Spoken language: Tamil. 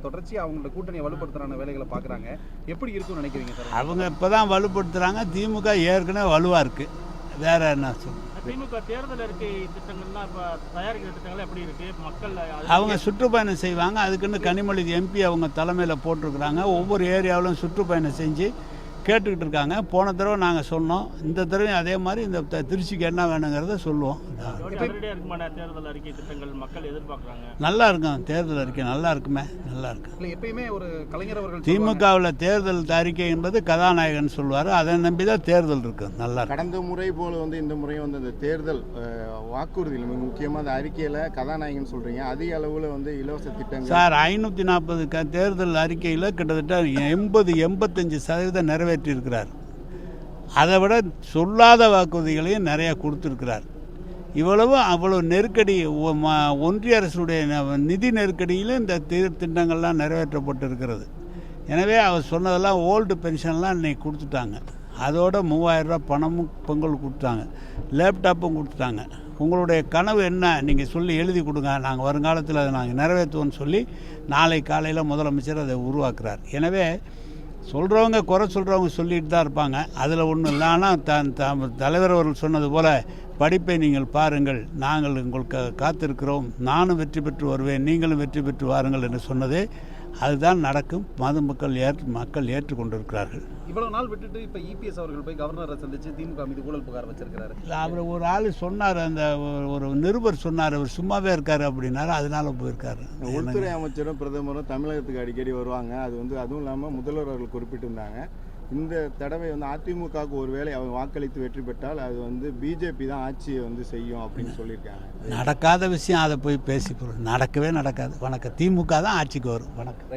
தொடர்ச்சியாக அவங்களோட கூட்டணியை வலுப்படுத்துறான வேலைகளை பார்க்குறாங்க. எப்படி இருக்கும்னு நினைக்கிறீங்க சார்? அவங்க இப்போ தான் வலுப்படுத்துகிறாங்க. திமுக ஏற்கனவே வலுவாக இருக்குது. வேற என்ன சொல்லுங்கள்? திமுக தேர்தல் அறிக்கை திட்டங்கள்லாம் இப்போ தயாரிக்கிற திட்டங்கள் எப்படி இருக்குது? மக்கள் அவங்க சுற்றுப்பயணம் செய்வாங்க. அதுக்குன்னு கனிமொழி எம்பி அவங்க தலைமையில் போட்டிருக்கிறாங்க. ஒவ்வொரு ஏரியாவிலும் சுற்றுப்பயணம் செஞ்சு கேட்டுக்கிட்டு இருக்காங்க. போன தடவை நாங்கள் சொன்னோம், இந்த தடவையும் அதே மாதிரி இந்த திருச்சிக்கு என்ன வேணுங்கிறத சொல்லுவோம். தேர்தல் அறிக்கை திட்டங்கள் மக்கள் எதிர்பார்க்குறாங்க. நல்லா இருக்கும். தேர்தல் அறிக்கை நல்லா இருக்குமே, நல்லா இருக்கு. இல்லை எப்பயுமே ஒரு கலைஞர் அவர்கள் திமுகவில் தேர்தல் அறிக்கை என்பது கதாநாயகன் சொல்லுவார். அதை நம்பி தான் தேர்தல் இருக்கு. நல்லா இருக்கு. கடந்த முறை போல இந்த முறையும் இந்த தேர்தல் வாக்குறுதியில் மிக முக்கியமாக அந்த அறிக்கையில் கதாநாயகன் சொல்கிறீங்க. அதிக அளவில் இலவச திட்டங்கள் சார் 540 தேர்தல் அறிக்கையில் கிட்டத்தட்ட 80-85% நிறைவேற்றியிருக்கிறார். அதை விட சொல்லாத வாக்குறுதிகளையும் நிறையா கொடுத்துருக்கிறார். அவ்வளோ நெருக்கடி, ஒன்றிய அரசுடைய நிதி நெருக்கடியிலும் இந்த திட்டங்கள்லாம் நிறைவேற்றப்பட்டிருக்கிறது. எனவே அவர் சொன்னதெல்லாம் ஓல்டு பென்ஷன்லாம் இன்றைக்கி கொடுத்துட்டாங்க. அதோட 3000 ரூபா பணமும் பொங்கல் கொடுத்தாங்க, லேப்டாப்பும் கொடுத்துட்டாங்க. உங்களுடைய கனவு என்ன நீங்கள் சொல்லி எழுதி கொடுங்க, நாங்கள் வருங்காலத்தில் அதை நாங்கள் நிறைவேற்றுவோன்னு சொல்லி நாளை காலையில் முதலமைச்சர் அதை உருவாக்குறார். எனவே சொல்கிறவங்க குறை சொல்கிறவங்க சொல்லிட்டு தான் இருப்பாங்க. அதில் ஒன்றும் இல்லை. ஆனால் தலைவர் அவர்கள் சொன்னது போல் படிப்பை நீங்கள் பாருங்கள், நாங்கள் உங்களுக்கு காத்திருக்கிறோம், நானும் வெற்றி பெற்று வருவேன், நீங்களும் வெற்றி பெற்று வாருங்கள் என்று சொன்னதே அதுதான் நடக்கும். மக்கள் ஏற்றுக்கொண்டிருக்கிறார்கள். இவ்வளவு நாள் விட்டுட்டு இப்போ இபிஎஸ் அவர்கள் போய் கவர்னரை சந்திச்சு திமுக மீது ஊழல் புகார் வச்சிருக்கிறாரு. அவர் ஒரு ஆள் சொன்னார், அந்த ஒரு நிருபர் சொன்னார், அவர் சும்மாவே இருக்காரு அப்படின்னாரு, அதனால போயிருக்காரு. உள்துறை அமைச்சரும் பிரதமரும் தமிழகத்துக்கு அடிக்கடி வருவாங்க. அதுவும் இல்லாமல் முதல்வர் அவர்கள் குறிப்பிட்டிருந்தாங்க. இந்த தடவை அதிமுகவுக்கு ஒருவேளை அவங்க வாக்களித்து வெற்றி பெற்றால் அது பிஜேபி தான் ஆட்சியை செய்யும் அப்படின்னு சொல்லியிருக்காங்க. நடக்காத விஷயம் அதை போய் பேசி நடக்கவே நடக்காது. வணக்கம். திமுக தான் ஆட்சிக்கு வரும். வணக்கம்.